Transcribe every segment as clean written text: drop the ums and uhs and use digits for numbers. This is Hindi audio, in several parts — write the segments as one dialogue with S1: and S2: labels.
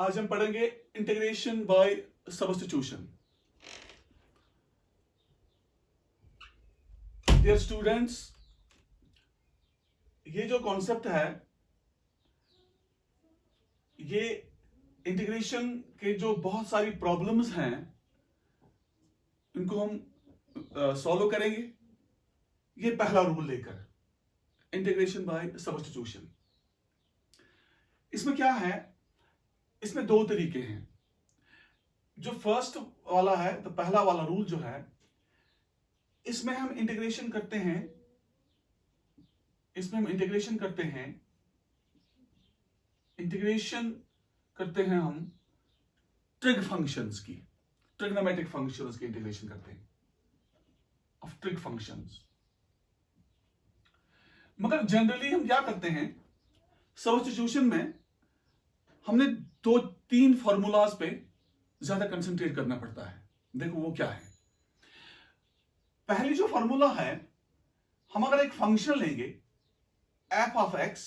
S1: आज हम पढ़ेंगे integration by substitution. Dear students, ये जो कॉन्सेप्ट है, ये इंटीग्रेशन के जो बहुत सारी प्रॉब्लम्स हैं इनको हम सॉल्व करेंगे। ये पहला रूल लेकर इंटीग्रेशन बाय सब्स्टिट्यूशन। इसमें क्या है, इसमें दो तरीके हैं। जो फर्स्ट वाला है, तो पहला वाला रूल जो है, इसमें हम इंटीग्रेशन करते हैं, इंटीग्रेशन करते हैं हम ट्रिग फंक्शंस की, ट्रिग्नोमेट्रिक फंक्शंस की इंटीग्रेशन करते हैं ऑफ ट्रिग फंक्शंस। मगर जनरली हम क्या करते हैं, सब्स्टिट्यूशन में हमने दो तीन फॉर्मूलाज पे ज्यादा कंसंट्रेट करना पड़ता है। देखो वो क्या है। पहली जो फॉर्मूला है, हम अगर एक फंक्शन लेंगे एफ ऑफ एक्स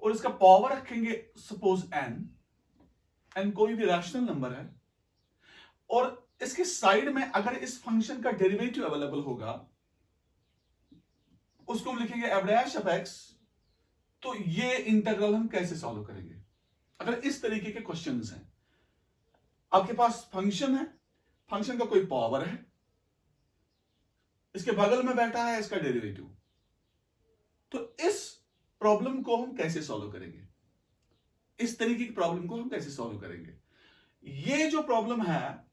S1: और इसका पावर रखेंगे सपोज एन कोई भी रैशनल नंबर है, और इसके साइड में अगर इस फंक्शन का डेरिवेटिव अवेलेबल होगा, उसको हम लिखेंगे एफ डैश ऑफ एक्स। तो ये इंटीग्रल हम कैसे सॉल्व करेंगे? अगर इस तरीके के क्वेश्चंस हैं, आपके पास फंक्शन है, फंक्शन का कोई पावर है, इसके बगल में बैठा है इसका डेरिवेटिव, तो इस प्रॉब्लम को हम कैसे सॉल्व करेंगे? इस तरीके की प्रॉब्लम को हम कैसे सॉल्व करेंगे? ये जो प्रॉब्लम है,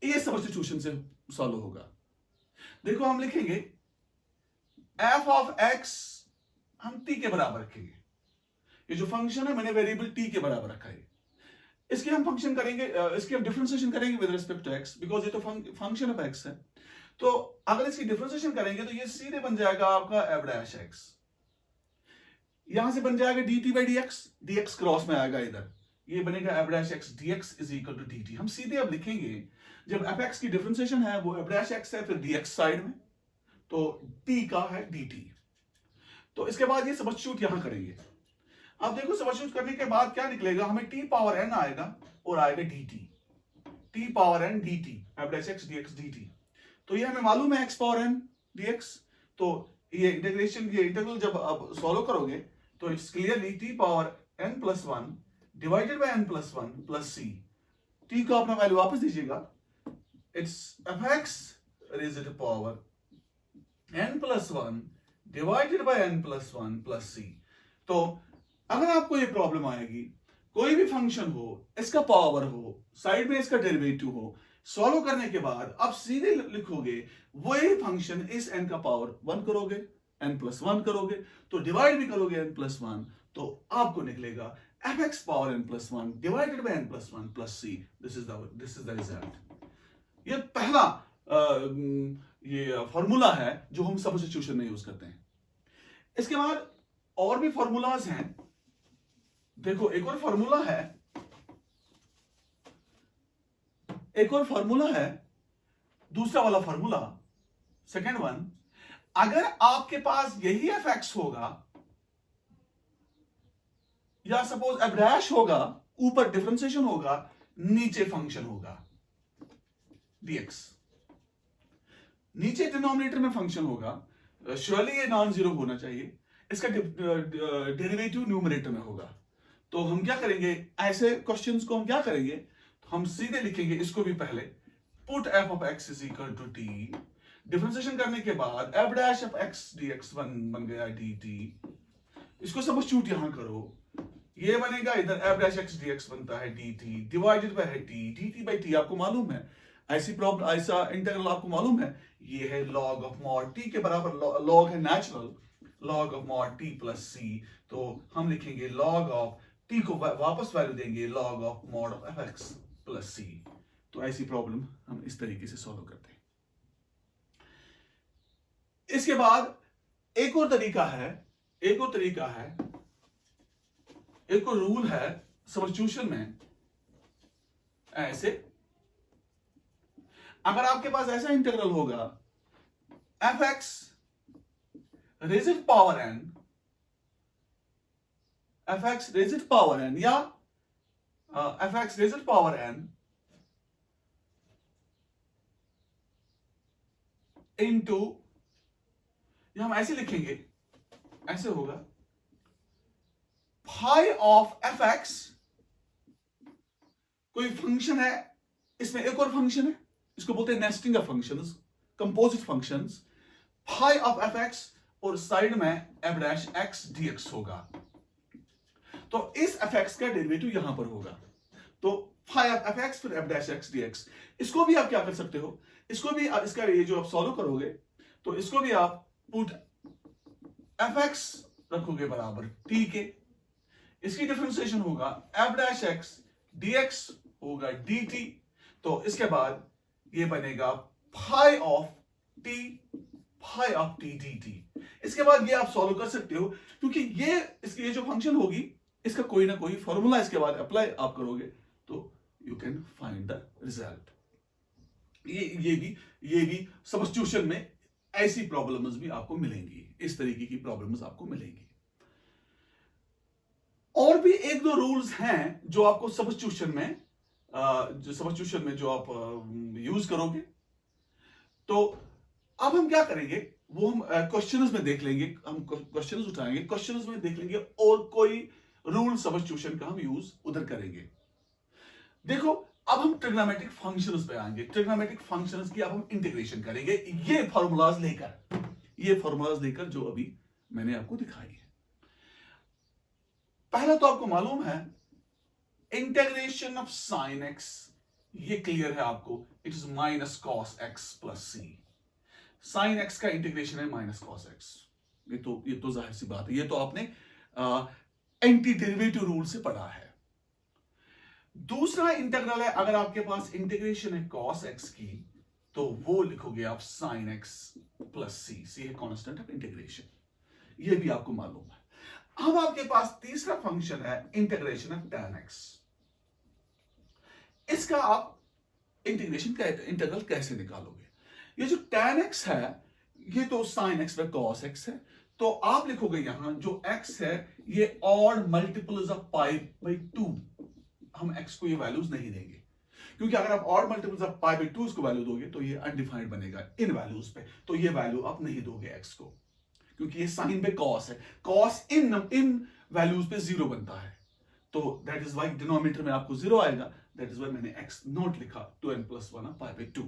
S1: ये सब्स्टिट्यूशन से सॉल्व होगा। देखो हम लिखेंगे एफ ऑफ एक्स हम टी के बराबर रखेंगे। ये जो फंक्शन है, मैंने वेरिएबल टी के बराबर रखा है। इसके हम फंक्शन करेंगे, इसकी हम डिफरेंशिएशन करेंगे with respect to x, because ये तो फंक्शन ऑफ एक्स है। तो अगर इसकी डिफरेंशिएशन करेंगे तो ये सीधे बन जाएगा आपका एफ डैश एक्स। यहां से बन जाएगा d t by d x, d x cross में आएगा इधर, ये बनेगा f dash x d x is equal to d t. हम सीधे अब लिखेंगे, जब एफ एक्स की डिफरेंशिएशन है वो एफ डैश एक्स है, फिर डी एक्स साइड में, तो टी का है डी टी। तो इसके बाद ये सब्स्टिट्यूट यहां करेंगे। अब देखो सब्स्टिट्यूट करने के बाद क्या निकलेगा, हमें टी पावर एन आएगा और आएगा d t, t power n d t, f dash x d x d t. तो ये हमें मालूम है x power n d x. तो ये इंटीग्रेशन, ये इंटीग्रल जब आप सॉल्व करोगे तो it's clearly T power N plus one divided by N plus one plus C. T को अपना वैल्यू वापस दीजिएगा, it's F X raise to power N plus one divided by N plus one plus C. तो अगर आपको ये प्रॉब्लम आएगी, कोई भी फंक्शन हो, इसका पावर हो, साइड में इसका डेरिवेटिव हो, सॉल्व करने के बाद आप सीधे लिखोगे वही फंक्शन, इस n का पावर वन करोगे, n प्लस वन करोगे, तो डिवाइड भी करोगे n प्लस वन, तो आपको निकलेगा f x power n plus one divided by n plus one plus c. This is the result. ये पहला ये फॉर्मूला है जो हम सब्स्टिट्यूशन में यूज करते हैं। इसके बाद और भी फॉर्मूलाज हैं। देखो एक और फॉर्मूला है, दूसरा वाला फॉर्मूला, सेकेंड वन। अगर आपके पास यही एफ एक्स होगा, या सपोज एफ डैश होगा, ऊपर डिफरेंशिएशन होगा, नीचे फंक्शन होगा dx, नीचे डिनोमिनेटर में फंक्शन होगा, श्योरली ये नॉन जीरो होना चाहिए, इसका डेरिवेटिव न्यूमरेटर में होगा। तो हम क्या करेंगे, ऐसे क्वेश्चंस को हम क्या करेंगे, हम सीधे लिखेंगे इसको भी पहले, put f of x is equal to t, differentiation करने के बाद f dash of x dx बन गया डी टी। इसको सब्स्टिट्यूट यहां करो, ये बनेगा इधर एफ डैश एक्स डीएक्स बनता है D T divided by T, D t by T आपको मालूम है, ऐसी प्रॉब्लम, ऐसा इंटीग्रल आपको मालूम है, ये है लॉग ऑफ मॉड टी के बराबर, लॉग है natural, log of mod T plus C. तो हम लिखेंगे लॉग ऑफ टी को वापस वैल्यू देंगे, log of mod of F X plus C. तो ऐसी प्रॉब्लम हम इस तरीके से सॉल्व करते हैं। इसके बाद एक और तरीका है, एक और रूल है सब्स्टिट्यूशन में। ऐसे अगर आपके पास ऐसा इंटीग्रल होगा, F X raise to power N F X raised power N या F X raised power N into, या हम ऐसे लिखेंगे, ऐसे होगा फाई ऑफ एफ एक्स, कोई फंक्शन है, इसमें एक और फंक्शन है, इसको बोलते हैं nesting of functions, composite functions, phi of F x और साइड में एफ डैश एक्स डीएक्स होगा। तो इस एफ एक्स का डेरिवेटिव यहां पर होगा, तो फाई ऑफ एफ एक्स फिर एफ डैश एक्स डीएक्स। इसको भी आप क्या कर सकते हो, इसको भी इसका ये जो आप सॉल्व करोगे तो इसको भी आप पुट एफ एक्स रखोगे बराबर टी के, इसकी डिफरेंशिएशन होगा एफ डैश एक्स डीएक्स होगा dt, तो इसके बाद ये बनेगा फाई ऑफ टी dt। इसके बाद ये आप सॉल्व कर सकते हो, क्योंकि ये इसकी ये जो फंक्शन होगी इसका कोई ना कोई फॉर्मूला इसके बाद अप्लाई आप करोगे तो you can find the result. ये भी सब्स्टिट्यूशन में ऐसी प्रॉब्लम्स भी आपको मिलेंगी, इस तरीके की प्रॉब्लम्स आपको मिलेंगी। और भी एक दो रूल्स हैं जो आपको सब्स्टिट्यूशन में जो आप यूज करोगे। तो अब हम क्या करेंगे वो हम क्वेश्चंस में देख लेंगे, हम क्वेश्चंस उठाएंगे, क्वेश्चंस में देख लेंगे और कोई रूल सब्स्टिट्यूशन का हम यूज उधर करेंगे। देखो अब हम ट्रिग्नोमेट्रिक फंक्शंस पे आएंगे, ट्रिग्नोमेट्रिक फंक्शंस की अब हम इंटीग्रेशन करेंगे ये फॉर्मूलाज लेकर जो अभी मैंने आपको दिखाई है। पहला तो आपको मालूम है इंटीग्रेशन ऑफ साइन एक्स, ये क्लियर है आपको, it is minus cos x plus c. Sine x का इंटीग्रेशन है माइनस कॉस एक्स, ये तो जाहिर सी बात है, ये तो आपने एंटी डेरिवेटिव रूल से पढ़ा है। दूसरा इंटीग्रल है, अगर आपके पास इंटीग्रेशन है कॉस एक्स की तो वो लिखोगे आप साइन एक्स प्लस सी है कांस्टेंट ऑफ इंटीग्रेशन, ये भी आपको मालूम है। अब आपके पास तीसरा फंक्शन है इंटीग्रेशन ऑफ tan x, इसका आप इंटीग्रेशन का इंटीग्रल कैसे निकालोगे? ये जो tan x है ये तो sin x व cos x है, तो आप लिखोगे यहां जो x है ये odd multiples of pi by 2, हम x को ये वैल्यूज नहीं देंगे, क्योंकि अगर आप odd multiples of pi by 2 इसको वैल्यू दोगे तो ये अनडिफाइंड बनेगा इन वैल्यूज पे, तो ये वैल्यू आप नहीं दोगे x को, क्योंकि ये साइन पे cos है, cos इन वैल्यूज पे 0 बनता है, तो दैट इज व्हाई डिनोमिनेटर में आपको 0 आएगा, दैट इज व्हाई मैंने x नॉट लिखा 2n + 1 पाई बाई 2।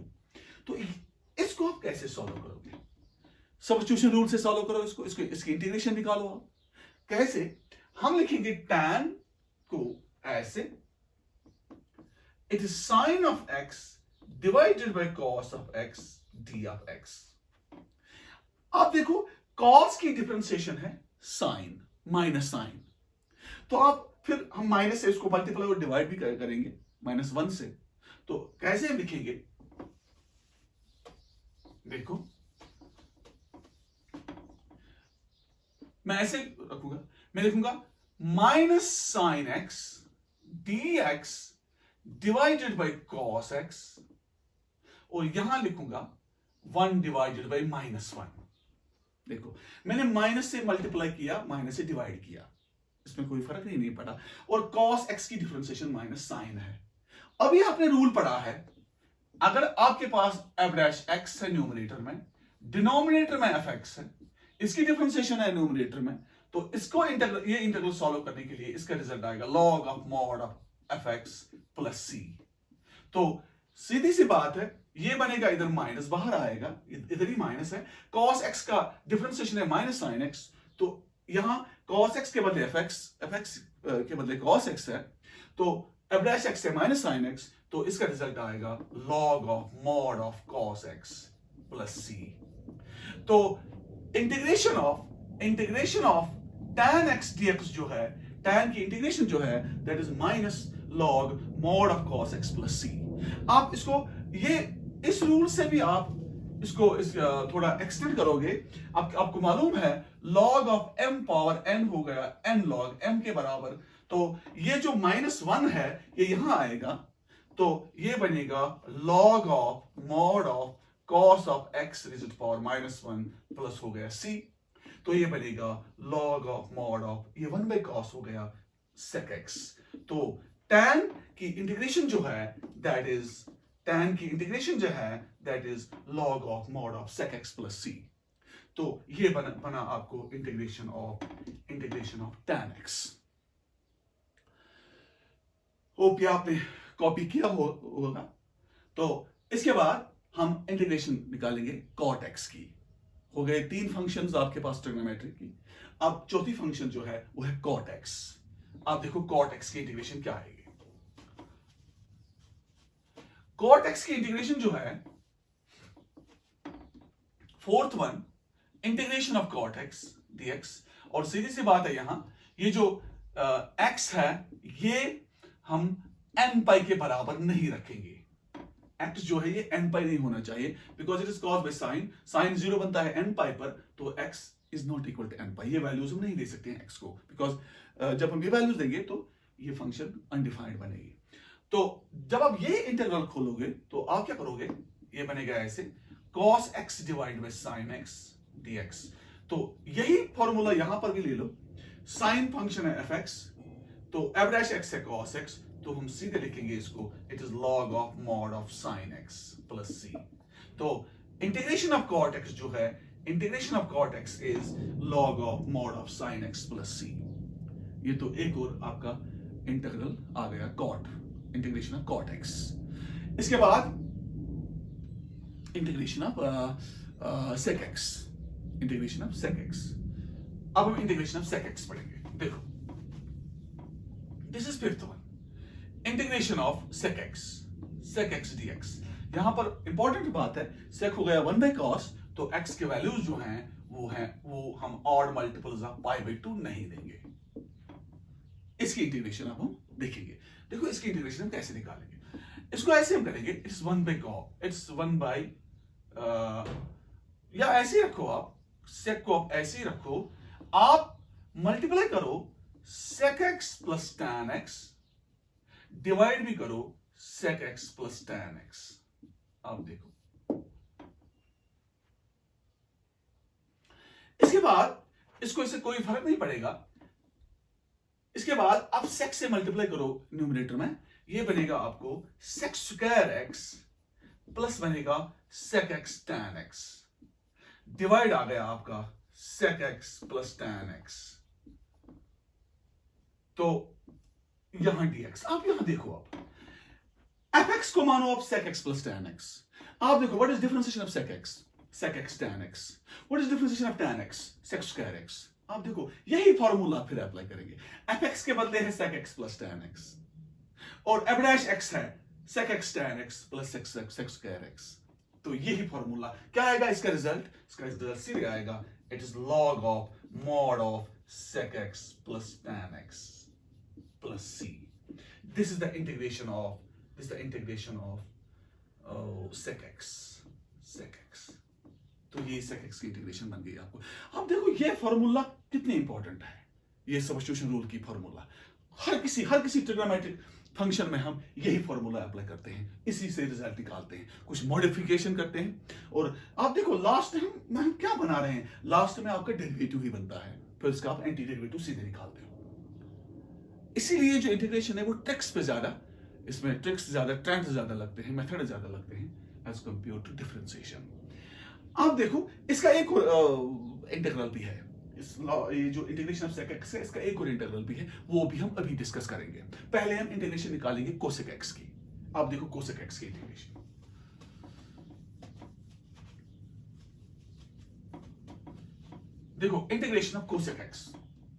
S1: तो इसको आप कैसे सॉल्व करोगे? सब्स्टिट्यूशन रूल से सॉल्व करो इसको, इसकी इंटीग्रेशन निकालो आप। कैसे? हम लिखेंगे tan को ऐसे, it is sine of x divided by cos of x d of x। आप देखो cos की डिफरेंशिएशन है साइन माइनस साइन, तो आप फिर हम माइनस से इसको मल्टीप्लाई और डिवाइड भी करेंगे -1 से, तो कैसे लिखेंगे? देखो मैं ऐसे रखूंगा, मैं लिखूंगा minus sine x d x divided by cos x, और यहां लिखूंगा 1 डिवाइडेड बाई -1। देखो मैंने माइनस से मल्टीप्लाई किया, माइनस से डिवाइड किया, इसमें कोई फर्क नहीं पड़ा, और cos x की डिफरेंशिएशन माइनस साइन है। अभी आपने रूल पढ़ा है, अगर आपके पास f डैश x है न्यूमरेटर में, डिनोमिनेटर में fx है, इसकी डिफरेंशिएशन है न्यूमरेटर में, तो इसको ये इंटीग्रल सॉल्व करने के लिए इसका रिजल्ट आएगा log of mod of fx plus c। तो सीधी सी बात है, ये बनेगा, इधर माइनस बाहर आएगा, इधर ही माइनस है, cos x का डिफरेंशिएशन है माइनस साइन x, तो यहां cos x के बदले fx के बदले cos x है, तो f डैश x है माइनस साइन x, तो इसका रिजल्ट आएगा log of mod of cos x plus c। तो integration of tan x dx जो है, tan की इंटीग्रेशन जो है, that is minus log mod of cos x plus c। आप इसको ये इस रूल से भी आप इसको थोड़ा एक्सटेंड करोगे, आपको मालूम है log of m power n हो गया n log m के बराबर, तो ये जो -1 है ये यहां आएगा, तो ये बनेगा log of mod of cos of x raise to power -1 plus हो गया c। तो ये बनेगा log ऑफ मॉड ऑफ, ये 1/cos हो गया sec x। तो tan की इंटीग्रेशन जो है that is log of mod of sec x plus c। तो ये बना आपको integration of tan x। Hope ये आपने कॉपी किया होगा। तो इसके बाद हम इंटीग्रेशन निकालेंगे cot x की। हो गए 3 फंक्शंस आपके पास ट्रिग्नोमेट्री की। अब चौथी फंक्शन जो है वो है cot x। आप देखो cot x की इंटीग्रेशन क्या आएगी। cot x की इंटीग्रेशन जो है, fourth one, integration of cot x dx। और सीधी सी बात है, यहां ये जो x है ये हम n पाई के बराबर नहीं रखेंगे। x जो है ये n पाई नहीं होना चाहिए, because it is cos by sine. Sine 0 बनता है n पाई पर, तो x is not equal to n pi. ये वैल्यूज हम नहीं दे सकते हैं x को, बिकॉज जब हम ये वैल्यूज देंगे तो ये फंक्शन अनडिफाइंड बनेगी। तो जब आप ये इंटीग्रल खोलोगे तो आप क्या करोगे, ये बनेगा ऐसे, cos x divide by sin x dx। तो यही फॉर्मूला यहां पर भी ले लो। साइन फंक्शन है fx, तो f डैश x है cos x, तो हम सीधे लिखेंगे इसको, it is log of mod of sin x plus c। तो इंटीग्रेशन ऑफ cot x जो है, integration of cot x is log of mod of sin x plus c। ये तो एक और आपका इंटीग्रल आ गया cot, integration of cot x। इसके बाद integration of sec x, integration of sec x। अब हम इंटीग्रेशन ऑफ sec x पढ़ेंगे। देखो, this is fifth one, integration of sec x dx। यहां पर इंपॉर्टेंट बात है, sec हो गया 1/cos, तो x के वैल्यूज जो हैं वो हम ऑड मल्टीपल्स ऑफ π/2 नहीं देंगे। इसकी इंटीग्रेशन अब हम देखेंगे। देखो इसकी इंटीग्रेशन हम कैसे निकालेंगे। इसको ऐसे हम करेंगे, इट्स 1/cos, इट्स 1 बाई, या ऐसे ही रखो आप, sec को आप ऐसे ही रखो, आप मल्टीप्लाई करो sec x plus tan x, divide भी करो sec x plus tan x। आप देखो, इसके बाद इसको इससे कोई फर्क नहीं पड़ेगा। इसके बाद आप sec से मल्टीप्लाई करो न्यूमरेटर में, ये बनेगा आपको sec स्क्वायर x प्लस बनेगा sec x tan x, divide आ गया आपका sec x plus tan x। तो यहां dx, आप यहां देखो, आप fx को मानो आप sec x plus tan x। आप देखो, what is differentiation of sec x tan x, what is differentiation of tan x, sec square x। आप देखो, यही फॉर्मूला फिर अप्लाई करेंगे। fx के बदले है sec x plus tan x, और f डैश x है sec x tan x plus sec square x। तो यही फॉर्मूला क्या आएगा, इसका रिजल्ट सीधे आएगा, it is log of mod of sec x plus tan x plus c। This is the integration of sec x। तो ये sec x की इंटीग्रेशन बन गई आपको। अब देखो ये फॉर्मूला कितनी इंपॉर्टेंट है, ये सब्स्टिट्यूशन रूल की फॉर्मूला। हर किसी ट्रिग्नोमेट्रिक फंक्शन में हम यही फॉर्मूला अप्लाई करते हैं, इसी से रिजल्ट निकालते हैं, कुछ मॉडिफिकेशन करते हैं। और आप देखो लास्ट में हम क्या बना रहे हैं, लास्ट में आपका डेरिवेटिव ही बनता है, फिर उसका आप एंटी डेरिवेटिव सीधे निकालते हो। इसीलिए जो इंटीग्रेशन है वो ट्रिक्स पे ज्यादा, इसमें ट्रिक्स ज्यादा, ट्रेंड्स ज्यादा लगते हैं, मेथड ज्यादा लगते हैं एज कंपेयर टू डिफरेंशिएशन। आप देखो इसका एक और इंटीग्रल भी है, ये जो इंटीग्रेशन ऑफ sec x है इसका एक और इंटीग्रल भी है, वो भी हम अभी डिस्कस करेंगे। पहले हम इंटीग्रेशन निकालेंगे cosec x की। आप देखो cosec x की इंटीग्रेशन, देखो इंटीग्रेशन ऑफ cosec x,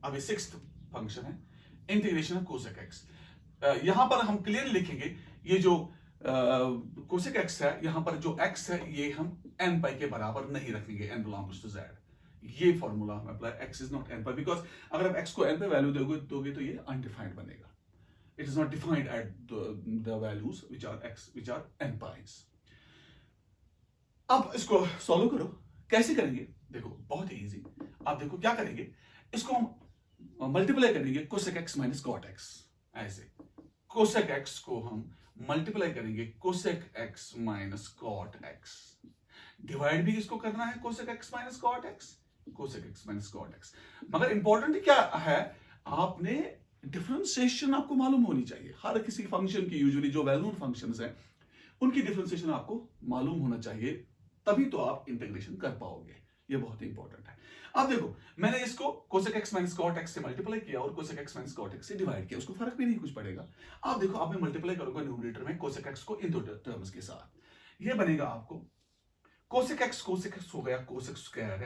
S1: अब ये सिक्स्थ फंक्शन है, इंटीग्रेशन ऑफ cosec x। यहां पर हम क्लियरली लिखेंगे, ये जो cosec x है, यहां पर जो x है ये हम n पाई के बराबर नहीं रखेंगे, n बिलोंग्स टू z। ये फॉर्मूला हम apply, x is not n pi, because अगर आप x को n पे वैल्यू दोगे तो ये अनडिफाइंड बनेगा। It is not defined at the values which are n pis. अब इसको सॉल्व करो, कैसे करेंगे देखो, बहुत ही इजी। आप देखो क्या करेंगे, इसको हम मल्टीप्लाई करेंगे cosec x minus cot x, ऐसे cosec x को हम मल्टीप्लाई करेंगे cosec x minus cot x, divide भी इसको करना है cosec x minus cot x, cosec x minus cot x. मगर इंपॉर्टेंट क्या है, आपने डिफरेंशिएशन आपको मालूम होनी चाहिए। हर किसी फंक्शन की यूजुअली जो वेल नोन फंक्शंस हैं उनकी डिफरेंशिएशन आपको मालूम होना चाहिए, तभी तो आप इंटीग्रेशन कर पाओगे। ये बहुत ही इंपॉर्टेंट है। अब देखो, मैंने इसको cosec x minus cot x से मल्टीप्लाई किया और cosec x minus cot x से डिवाइड किया, उसको फर्क भी नहीं कुछ पड़ेगा। आप देखो, अब मैं मल्टीप्लाई करूंगा न्यूमरेटर में कोसेक एक्स को इन दो टर्म्स के साथ। ये बनेगा आपको कोसेक एक्स हो गया cosec square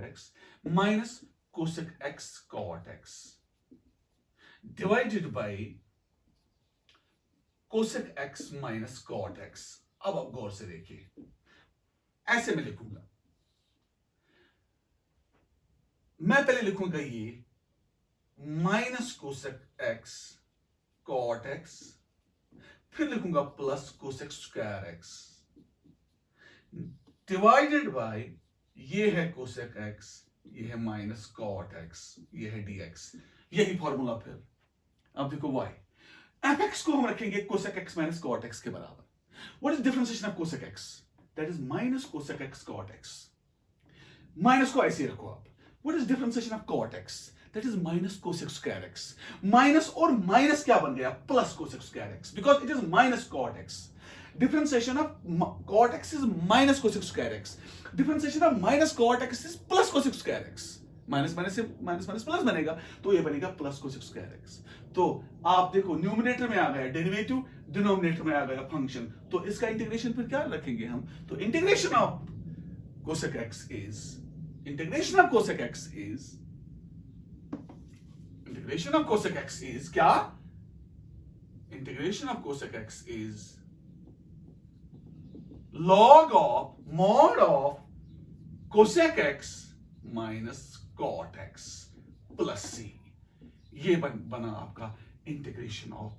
S1: x minus cosec x cot x divided by cosec x minus cot x. अब आप गौर से देखिए, ऐसे मैं लिखूंगा, मैं पहले लिखूंगा ये minus cosec x cot x, फिर लिखूंगा plus cosec square x divided by ये है कोसेक एक्स, ये है माइनस कॉट एक्स, ये है डीएक्स। यही फॉर्मूला। फिर अब देखो वाई, एफ एक्स को हम रखेंगे cosec x minus cot x के बराबर। What is differentiation of cosec x? That is minus cosec x cot x. Minus को ऐसे रखो आप। What is differentiation of cot x? That is minus cosec square x. Minus और माइनस क्या बन गया? Plus cosec square x, because it is minus cot x. Differentiation of cot x is minus cosec square x. Differentiation of minus cot x is plus cosec square x. Minus minus से माइनस माइनस प्लस बनेगा, तो ये बनेगा प्लस कोसेक स्क्वायर एक्स। तो आप देखो, न्यूमरेटर में आ गया डेरिवेटिव, डिनोमिनेटर में आ गया फंक्शन, तो इसका इंटीग्रेशन फिर क्या रखेंगे हम? तो integration of cosec X is क्या? Integration of cosec X is log of mod of cosec x minus cot x plus c। ये बना आपका इंटीग्रेशन ऑफ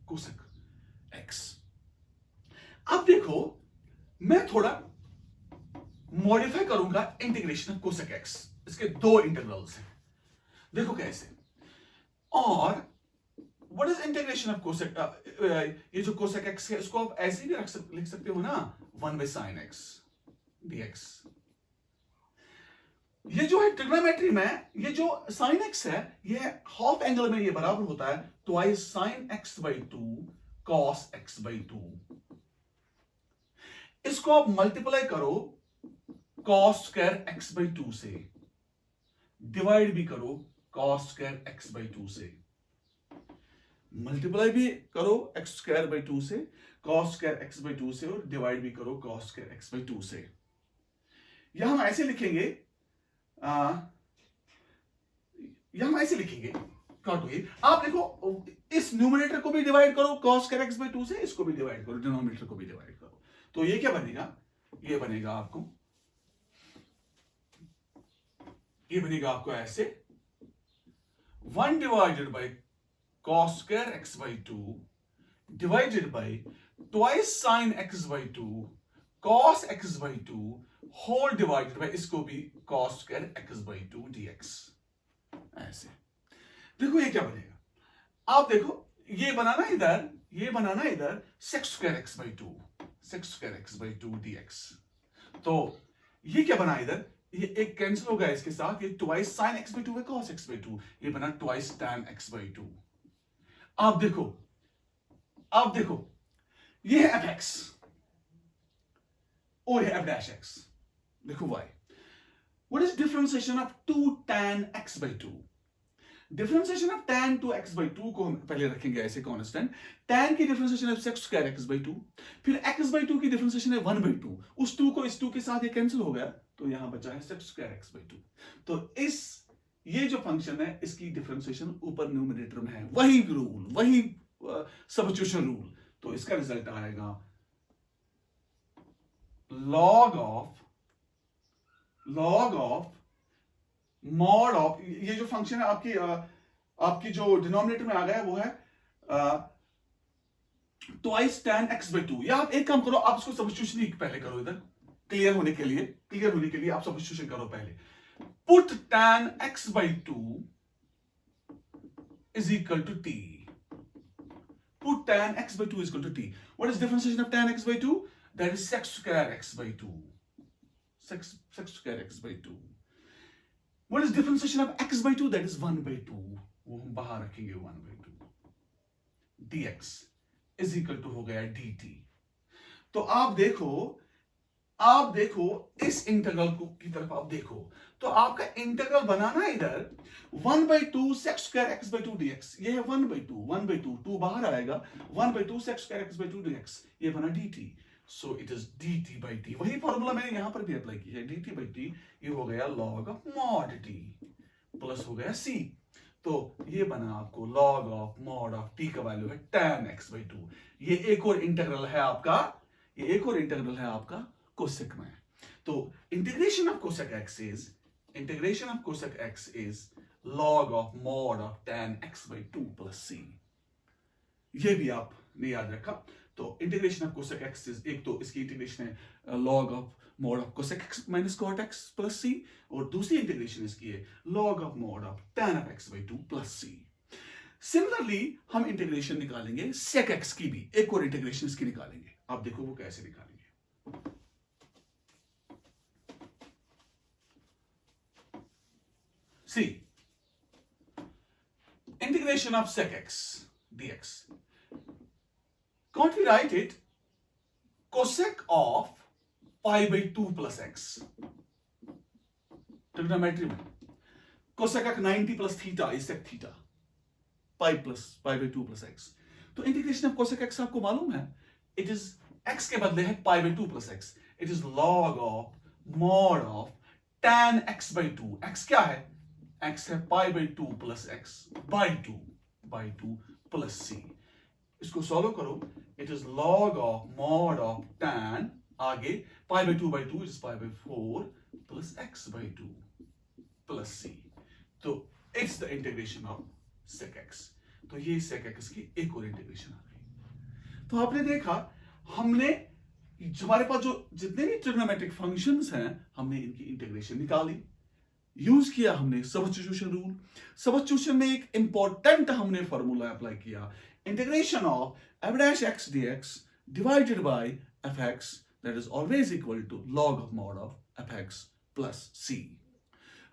S1: कोसेक एक्स। अब देखो, मैं थोड़ा मॉडिफाई करूंगा इंटीग्रेशन ऑफ कोसेक एक्स। इसके दो इंटीग्रल्स हैं, देखो कैसे। और what is integration of cosec, ये जो कोसेक एक्स है इसको आप ऐसे भी लिख सकते हो ना, 1 by sin x dx। ये जो है ट्रिग्नोमेट्री में, ये जो sin x है, ये हाफ एंगल में ये बराबर होता है twice sin x by 2 cos x by 2। इसको आप मल्टीप्लाई करो cos स्क्वायर x by 2 से, डिवाइड भी करो cos स्क्वायर x by 2 से, मल्टीप्लाई भी करो x स्क्वायर बाई 2 से, cos स्क्वायर x बाई 2 से, और डिवाइड भी करो cos स्क्वायर x बाई 2 से। यह हम ऐसे लिखेंगे, काटो ये। आप देखो, इस न्यूमरेटर को भी डिवाइड करो cos स्क्वायर x बाई 2 से, इसको भी डिवाइड करो, डिनोमिनेटर को भी डिवाइड करो, तो ये क्या बनेगा? ये बनेगा आपको ऐसे 1 divided by cos square x by 2 divided by twice sin x by 2 cos x by 2 whole divided by, इसको भी cos square x by 2 dx। ऐसे देखो ये क्या बनेगा। आप देखो, ये बनाना इधर sec square x by 2 dx। तो ये क्या बना इधर? ये एक कैंसिल होगा इसके साथ, ये twice sin x by 2 है cos x by 2, ये बना twice tan x by 2। आप देखो, ये है एफ एक्स और ये एफ डैश एक्स। देखो y. What is differentiation of 2 tan x by 2? Differentiation of tan 2x by 2 को हम पहले रखेंगे ऐसे कांस्टेंट। tan की डिफरेंशिएशन है sec स्क्वायर x by 2, फिर x by 2 की डिफरेंशिएशन है 1 by 2। उस 2 को इस 2 के साथ ये कैंसिल हो गया, तो यहां बचा है sec स्क्वायर x by 2। तो ये जो फंक्शन है इसकी डिफरेंशिएशन ऊपर न्यूमरेटर में है, वही रूल, वही सब्स्टिट्यूशन रूल। तो इसका रिजल्ट आएगा log of mod of, ये जो फंक्शन है आपकी जो डिनोमिनेटर में आ गया वो है ट्वाइस tan x by 2। या आप एक काम करो, आप इसको सब्स्टिट्यूशन ही पहले करो, इधर क्लियर होने के लिए आप सब्स्टिट्यूशन करो पहले। Put tan x by 2 is equal to t. Put tan x by 2 is equal to t. What is differentiation of tan x by 2? That is sec square x by 2. sec square x by 2. What is differentiation of x by 2? That is 1 by 2. वो हम बाहर रखेंगे 1 by 2. dx is equal to हो गया dt. तो आप देखो इस इंटीग्रल को की तरफ आप देखो, तो आपका इंटीग्रल बनाना इधर 1 by 2 sec square x by 2 dx. ये है 1 by 2, 2 बाहर आएगा, 1 by 2 sec square x by 2 dx. ये बना dt. So it is dt by t. वही फॉर्मूला मैंने यहां पर भी अप्लाई किया है, dt by t. ये हो गया log of mod t plus हो गया c. तो ये बना आपको log of mod of t का वैल्यू है tan x by 2. ये एक और इंटीग्रल है आपका कोसेक में. तो integration of cosec x is log of mod of tan x by 2 plus c. ये भी आपने याद रखा. तो integration of cosec x is, एक तो इसकी इंटीग्रेशन है log of mod of cosec x minus cot x plus c, और दूसरी इंटीग्रेशन इसकी है log of mod of tan of x by 2 plus c. Similarly हम इंटीग्रेशन निकालेंगे sec x की भी, एक और इंटीग्रेशन इसकी निकालेंगे. आप देखो वो कैसे निकालेंगे. See, integration of sec x dx. Can't we write it cosec of pi by 2 plus x? Trigonometry में cosec of 90 plus theta is sec theta. pi by 2 plus x. तो इंटीग्रेशन ऑफ cosec x आपको मालूम है, it is x के बदले है pi by 2 plus x. It is log of mod of tan x by 2. x क्या है? x है pi by 2 plus x by 2 plus c. इसको सॉल्व करो. It is log of mod of tan, आगे pi by 2 is pi by 4 plus x by 2 plus c. तो it's the integration of sec x. तो ये sec x की एक और इंटीग्रेशन आ गई. तो आपने देखा, हमने हमारे पास जो जितने भी ट्रिग्नोमेट्रिक फंक्शंस हैं, हमने इनकी इंटीग्रेशन निकाली. यूज किया हमने सब्स्टिट्यूशन रूल. सब्स्टिट्यूशन में एक इंपॉर्टेंट हमने फॉर्मूला अप्लाई किया, integration of f dash x dx divided by fx, that is always equal to log of mod of fx plus c.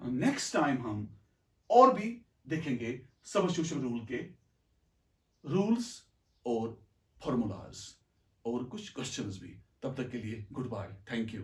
S1: Next time हम और भी देखेंगे सब्स्टिट्यूशन रूल के रूल्स और फॉर्मूलाज और कुछ क्वेश्चंस भी. तब तक के लिए गुड बाय, थैंक यू.